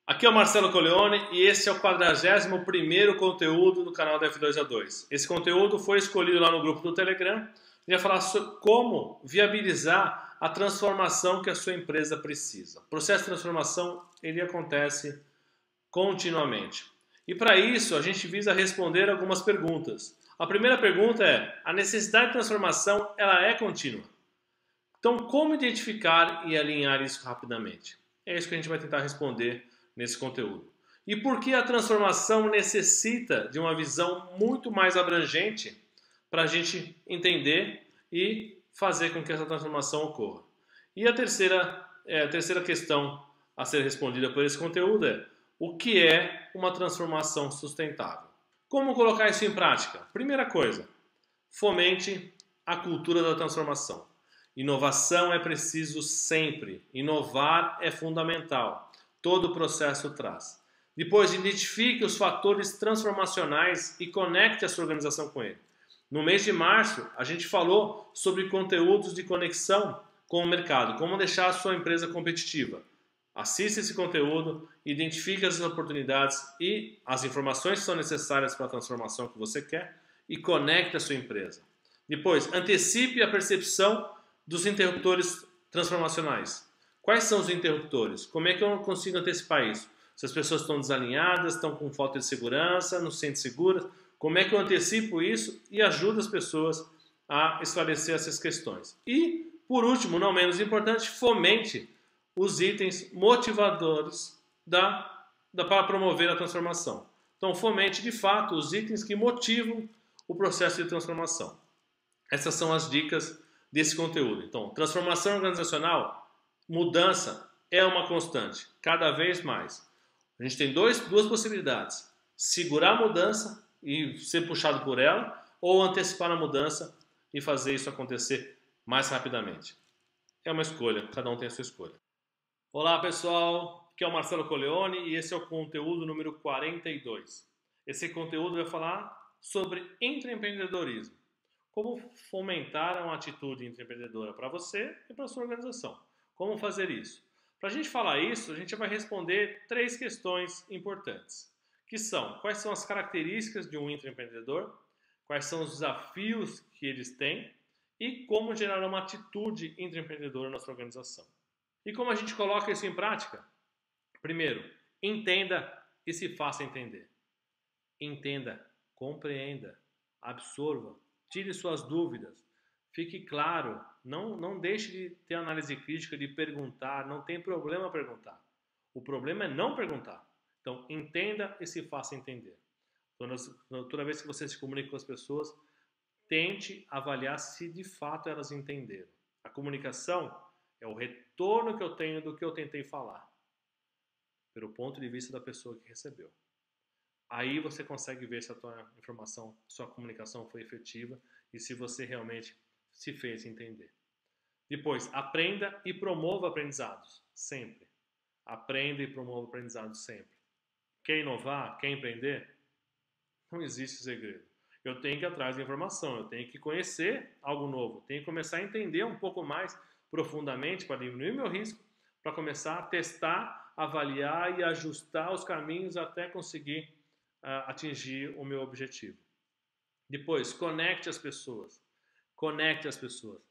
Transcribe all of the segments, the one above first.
Aqui é o Marcelo Coleoni e esse é o 41º conteúdo do canal da F2A2. Esse conteúdo foi escolhido lá no grupo do Telegram. Eu ia falar sobre como viabilizar a transformação que a sua empresa precisa. O processo de transformação ele acontece continuamente. E para isso a gente visa responder algumas perguntas. A primeira pergunta é: a necessidade de transformação ela é contínua? Então, como identificar e alinhar isso rapidamente? É isso que a gente vai tentar responder nesse conteúdo. E por que a transformação necessita de uma visão muito mais abrangente para a gente entender e fazer com que essa transformação ocorra? E a terceira questão a ser respondida por esse conteúdo é: o que é uma transformação sustentável? Como colocar isso em prática? Primeira coisa, fomente a cultura da transformação. Inovação é preciso sempre. Inovar é fundamental. Todo o processo traz. Depois, identifique os fatores transformacionais e conecte a sua organização com ele. No mês de março, a gente falou sobre conteúdos de conexão com o mercado, como deixar a sua empresa competitiva. Assista esse conteúdo, identifique as oportunidades e as informações que são necessárias para a transformação que você quer e conecte a sua empresa. Depois, antecipe a percepção dos interruptores transformacionais. Quais são os interruptores? Como é que eu consigo antecipar isso? Se as pessoas estão desalinhadas, estão com falta de segurança, não se sentem seguras, como é que eu antecipo isso e ajudo as pessoas a esclarecer essas questões? E, por último, não menos importante, fomente os itens motivadores para promover a transformação. Então, fomente, de fato, os itens que motivam o processo de transformação. Essas são as dicas desse conteúdo. Então, transformação organizacional, mudança é uma constante, cada vez mais. A gente tem duas possibilidades: segurar a mudança e ser puxado por ela, ou antecipar a mudança e fazer isso acontecer mais rapidamente. É uma escolha, cada um tem a sua escolha. Olá pessoal, aqui é o Marcelo Coleoni e esse é o conteúdo número 42. Esse conteúdo vai falar sobre intraempreendedorismo. Como fomentar uma atitude empreendedora para você e para a sua organização. Como fazer isso? Para a gente falar isso, a gente vai responder 3 questões importantes, que são: quais são as características de um intraempreendedor, quais são os desafios que eles têm e como gerar uma atitude intraempreendedora na sua organização. E como a gente coloca isso em prática? Primeiro, entenda e se faça entender. Entenda, compreenda, absorva, tire suas dúvidas, fique claro, não deixe de ter análise crítica, de perguntar, não tem problema perguntar. O problema é não perguntar. Então, entenda e se faça entender. Toda vez que você se comunica com as pessoas, tente avaliar se de fato elas entenderam. A comunicação é o retorno que eu tenho do que eu tentei falar, pelo ponto de vista da pessoa que recebeu. Aí você consegue ver se a tua informação, sua comunicação foi efetiva e se você realmente se fez entender. Depois, aprenda e promova aprendizados, sempre. Aprenda e promova aprendizados sempre. Quer inovar? Quer empreender? Não existe segredo. Eu tenho que ir atrás da informação, eu tenho que conhecer algo novo, tenho que começar a entender um pouco mais profundamente para diminuir meu risco, para começar a testar, avaliar e ajustar os caminhos até conseguir atingir o meu objetivo. Depois, conecte as pessoas. Conecte as pessoas.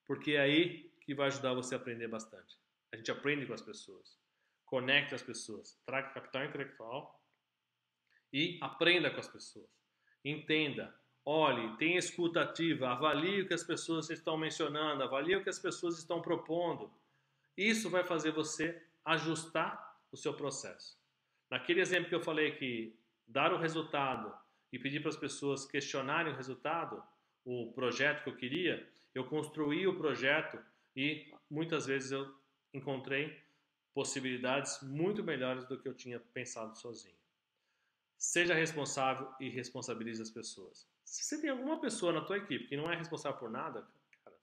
Porque é aí que vai ajudar você a aprender bastante. A gente aprende com as pessoas. Conecte as pessoas. Traga capital intelectual e aprenda com as pessoas. Entenda. Olhe, tenha escuta ativa. Avalie o que as pessoas estão mencionando. Avalie o que as pessoas estão propondo. Isso vai fazer você ajustar o seu processo. Naquele exemplo que eu falei que dar o resultado e pedir para as pessoas questionarem o resultado, o projeto que eu queria, eu construí o projeto e muitas vezes eu encontrei possibilidades muito melhores do que eu tinha pensado sozinho. Seja responsável e responsabilize as pessoas. Se você tem alguma pessoa na tua equipe que não é responsável por nada, cara,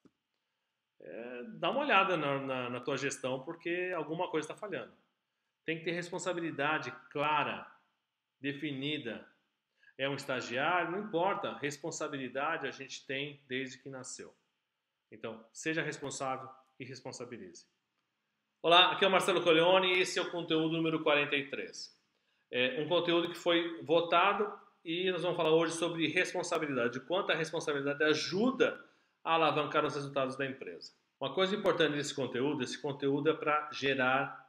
dá uma olhada na tua gestão, porque alguma coisa está falhando. Tem que ter responsabilidade clara, definida. É um estagiário, não importa, responsabilidade a gente tem desde que nasceu. Então, seja responsável e responsabilize. Olá, aqui é o Marcelo Coleoni e esse é o conteúdo número 43. Um conteúdo que foi votado e nós vamos falar hoje sobre responsabilidade, de quanto a responsabilidade ajuda a alavancar os resultados da empresa. Uma coisa importante desse conteúdo, esse conteúdo é para gerar,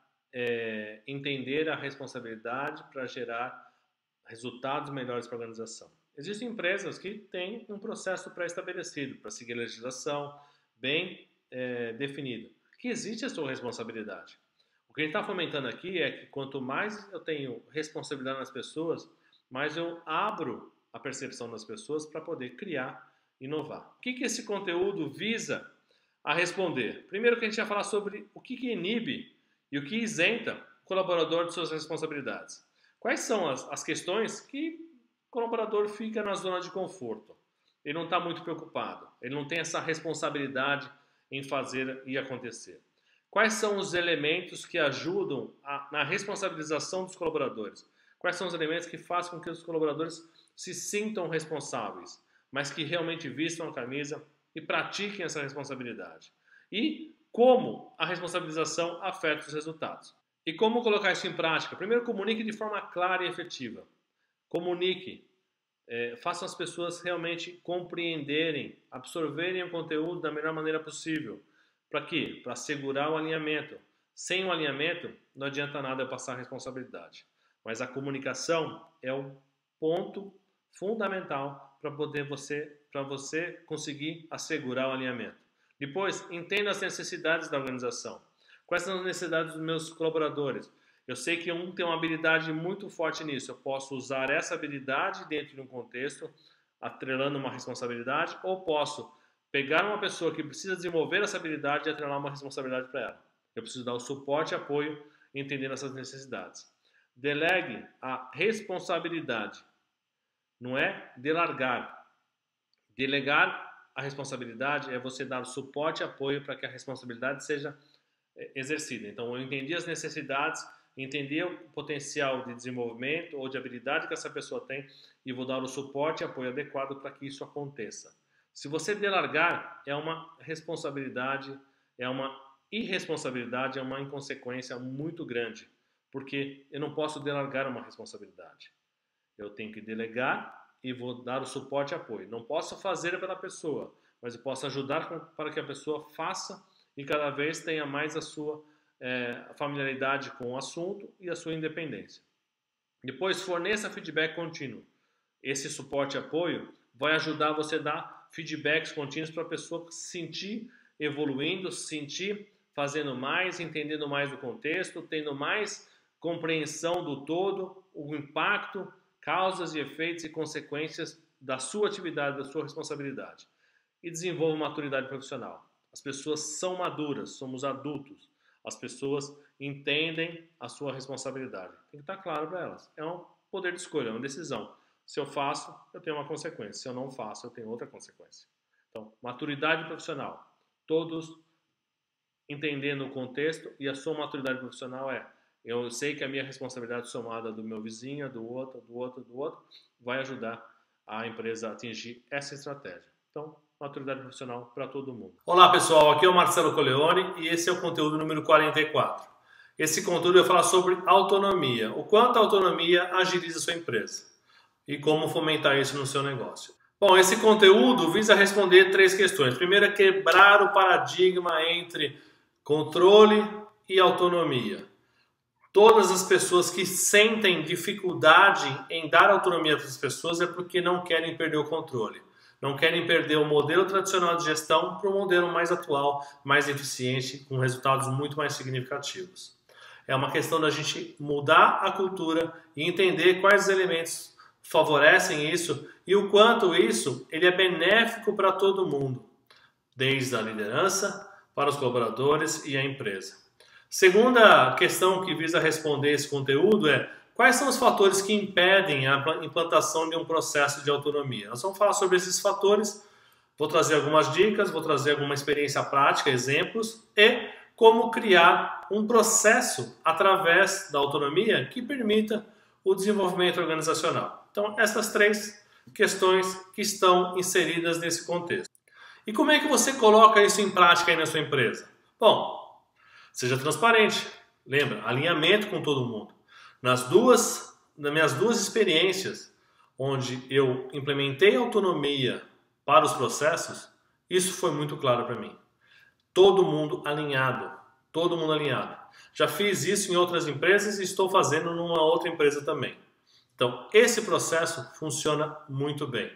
entender a responsabilidade, para gerar resultados melhores para a organização. Existem empresas que têm um processo pré-estabelecido para seguir a legislação bem definido, que existe a sua responsabilidade. O que a gente está fomentando aqui é que quanto mais eu tenho responsabilidade nas pessoas, mais eu abro a percepção das pessoas para poder criar, inovar. O que esse conteúdo visa a responder? Primeiro que a gente vai falar sobre o que inibe e o que isenta o colaborador de suas responsabilidades. Quais são as questões que o colaborador fica na zona de conforto? Ele não está muito preocupado, ele não tem essa responsabilidade em fazer e acontecer. Quais são os elementos que ajudam na responsabilização dos colaboradores? Quais são os elementos que fazem com que os colaboradores se sintam responsáveis, mas que realmente vistam a camisa e pratiquem essa responsabilidade? E como a responsabilização afeta os resultados? E como colocar isso em prática? Primeiro, comunique de forma clara e efetiva. Comunique. Façam as pessoas realmente compreenderem, absorverem o conteúdo da melhor maneira possível. Para quê? Para assegurar o alinhamento. Sem o alinhamento, não adianta nada eu passar a responsabilidade. Mas a comunicação é o ponto fundamental para você conseguir assegurar o alinhamento. Depois, entenda as necessidades da organização. Quais são as necessidades dos meus colaboradores? Eu sei que um tem uma habilidade muito forte nisso. Eu posso usar essa habilidade dentro de um contexto, atrelando uma responsabilidade, ou posso pegar uma pessoa que precisa desenvolver essa habilidade e atrelar uma responsabilidade para ela. Eu preciso dar o suporte e apoio entendendo essas necessidades. Delegue a responsabilidade. Não é delargar. Delegar a responsabilidade é você dar o suporte e apoio para que a responsabilidade seja exercida. Então, eu entendi as necessidades, entendi o potencial de desenvolvimento ou de habilidade que essa pessoa tem e vou dar o suporte e apoio adequado para que isso aconteça. Se você delargar, é uma responsabilidade, é uma irresponsabilidade, é uma inconsequência muito grande, porque eu não posso delargar uma responsabilidade. Eu tenho que delegar e vou dar o suporte e apoio. Não posso fazer pela pessoa, mas eu posso ajudar para que a pessoa faça e cada vez tenha mais a sua familiaridade com o assunto e a sua independência. Depois, forneça feedback contínuo. Esse suporte e apoio vai ajudar você a dar feedbacks contínuos para a pessoa se sentir evoluindo, se sentir fazendo mais, entendendo mais o contexto, tendo mais compreensão do todo, o impacto, causas e efeitos e consequências da sua atividade, da sua responsabilidade. E desenvolva maturidade profissional. As pessoas são maduras, somos adultos. As pessoas entendem a sua responsabilidade. Tem que estar claro para elas. É um poder de escolha, é uma decisão. Se eu faço, eu tenho uma consequência. Se eu não faço, eu tenho outra consequência. Então, maturidade profissional. Todos entendendo o contexto e a sua maturidade profissional eu sei que a minha responsabilidade somada do meu vizinho, do outro, vai ajudar a empresa a atingir essa estratégia. Então, maturidade profissional para todo mundo. Olá pessoal, aqui é o Marcelo Coleoni e esse é o conteúdo número 44. Esse conteúdo vai falar sobre autonomia, o quanto a autonomia agiliza a sua empresa e como fomentar isso no seu negócio. Bom, esse conteúdo visa responder 3 questões. Primeiro é quebrar o paradigma entre controle e autonomia. Todas as pessoas que sentem dificuldade em dar autonomia para as pessoas é porque não querem perder o controle. Não querem perder o modelo tradicional de gestão para o modelo mais atual, mais eficiente, com resultados muito mais significativos. É uma questão da gente mudar a cultura e entender quais elementos favorecem isso e o quanto isso ele é benéfico para todo mundo, desde a liderança, para os colaboradores e a empresa. Segunda questão que visa responder esse conteúdo é quais são os fatores que impedem a implantação de um processo de autonomia. Nós vamos falar sobre esses fatores, vou trazer algumas dicas, vou trazer alguma experiência prática, exemplos e como criar um processo através da autonomia que permita o desenvolvimento organizacional. Então, essas 3 questões que estão inseridas nesse contexto. E como é que você coloca isso em prática aí na sua empresa? Bom, Seja transparente. Lembra, alinhamento com todo mundo. Nas minhas duas experiências, onde eu implementei autonomia para os processos, isso foi muito claro para mim. Todo mundo alinhado. Todo mundo alinhado. Já fiz isso em outras empresas e estou fazendo numa outra empresa também. Então, esse processo funciona muito bem.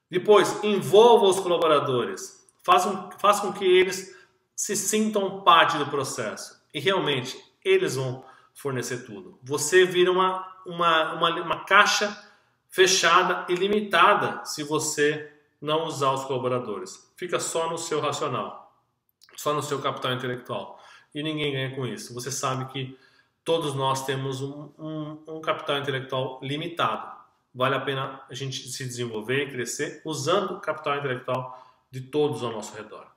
Depois, envolva os colaboradores. Faça com que eles se sintam parte do processo. E realmente, eles vão fornecer tudo. Você vira uma caixa fechada e limitada se você não usar os colaboradores. Fica só no seu racional, só no seu capital intelectual. E ninguém ganha com isso. Você sabe que todos nós temos um capital intelectual limitado. Vale a pena a gente se desenvolver e crescer usando o capital intelectual de todos ao nosso redor.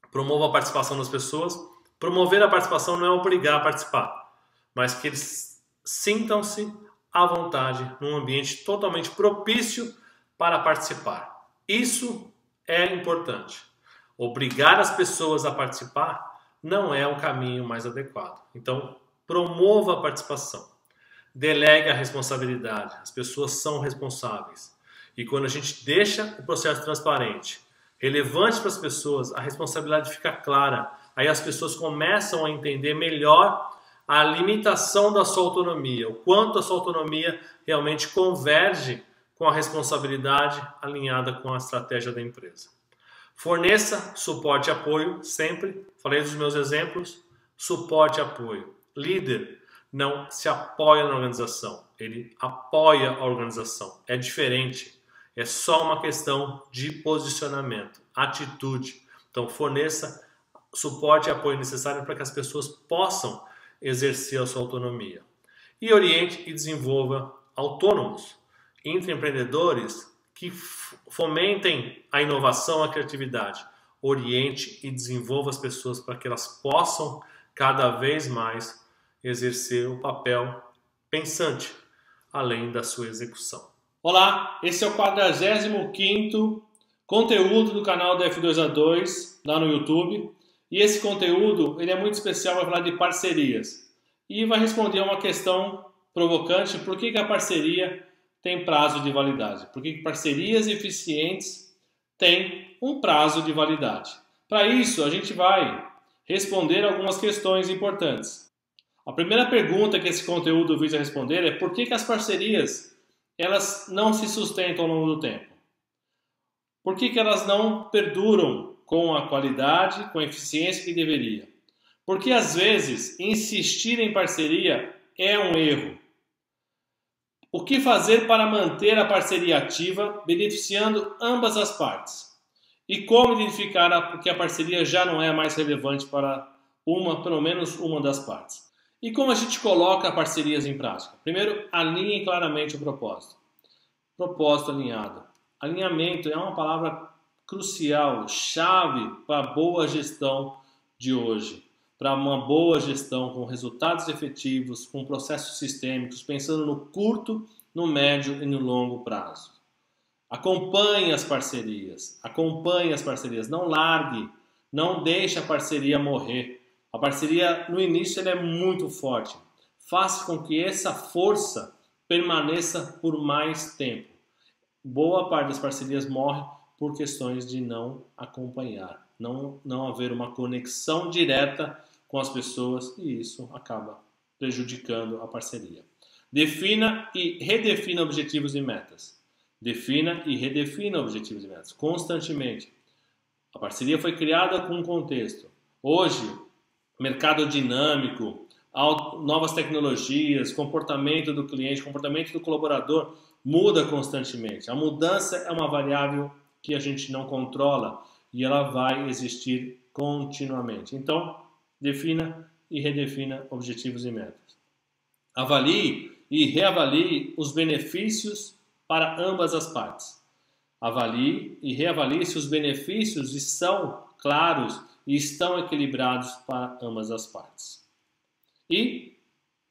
Promova a participação das pessoas. Promover a participação não é obrigar a participar, mas que eles sintam-se à vontade num ambiente totalmente propício para participar. Isso é importante. Obrigar as pessoas a participar não é o caminho mais adequado. Então, promova a participação. Delegue a responsabilidade. As pessoas são responsáveis. E quando a gente deixa o processo transparente, relevante para as pessoas, a responsabilidade fica clara. Aí as pessoas começam a entender melhor a limitação da sua autonomia, o quanto a sua autonomia realmente converge com a responsabilidade alinhada com a estratégia da empresa. Forneça suporte e apoio sempre. Falei dos meus exemplos. Suporte e apoio. Líder não se apoia na organização, ele apoia a organização. É diferente. É só uma questão de posicionamento, atitude. Então, forneça suporte e apoio necessário para que as pessoas possam exercer a sua autonomia. E oriente e desenvolva autônomos, intraempreendedores que fomentem a inovação, a criatividade. Oriente e desenvolva as pessoas para que elas possam cada vez mais exercer o papel pensante, além da sua execução. Olá, esse é o 45º conteúdo do canal da F2A2 lá no YouTube. E esse conteúdo ele é muito especial, vai falar de parcerias. E vai responder a uma questão provocante: por que a parceria tem prazo de validade? Por que parcerias eficientes têm um prazo de validade? Para isso, a gente vai responder algumas questões importantes. A primeira pergunta que esse conteúdo visa responder é: por que as parcerias elas não se sustentam ao longo do tempo? Por que elas não perduram com a qualidade, com a eficiência que deveria? Porque às vezes insistir em parceria é um erro. O que fazer para manter a parceria ativa, beneficiando ambas as partes? E como identificar que a parceria já não é mais relevante para pelo menos uma das partes? E como a gente coloca parcerias em prática? Primeiro, alinhe claramente o propósito. Propósito alinhado. Alinhamento é uma palavra crucial, chave para a boa gestão de hoje. Para uma boa gestão com resultados efetivos, com processos sistêmicos, pensando no curto, no médio e no longo prazo. Acompanhe as parcerias, não largue, não deixe a parceria morrer. A parceria no início ela é muito forte. Faça com que essa força permaneça por mais tempo. Boa parte das parcerias morre por questões de não acompanhar, não haver uma conexão direta com as pessoas, e isso acaba prejudicando a parceria. Defina e redefina objetivos e metas. Defina e redefina objetivos e metas constantemente. A parceria foi criada com um contexto. Hoje, mercado dinâmico, novas tecnologias, comportamento do cliente, comportamento do colaborador muda constantemente. A mudança é uma variável que a gente não controla e ela vai existir continuamente. Então, defina e redefina objetivos e metas. Avalie e reavalie os benefícios para ambas as partes. Avalie e reavalie se os benefícios são claros e estão equilibrados para ambas as partes. E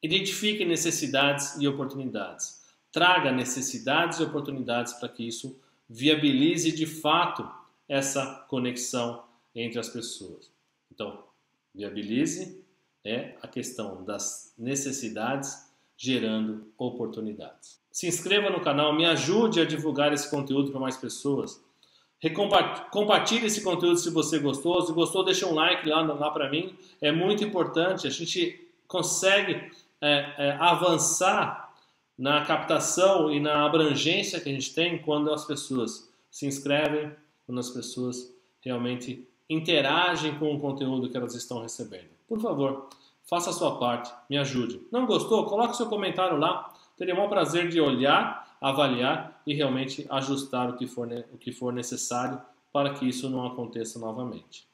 identifique necessidades e oportunidades. Traga necessidades e oportunidades para que isso viabilize de fato essa conexão entre as pessoas. Então, viabilize, É a questão das necessidades gerando oportunidades. Se inscreva no canal, me ajude a divulgar esse conteúdo para mais pessoas. Compartilhe esse conteúdo se você gostou. Se gostou, deixa um like lá para mim. É muito importante. A gente consegue avançar na captação e na abrangência que a gente tem quando as pessoas se inscrevem, quando as pessoas realmente interagem com o conteúdo que elas estão recebendo. Por favor, faça a sua parte, me ajude. Não gostou? Coloque seu comentário lá. Teria o maior prazer de olhar, avaliar e realmente ajustar o que for necessário para que isso não aconteça novamente.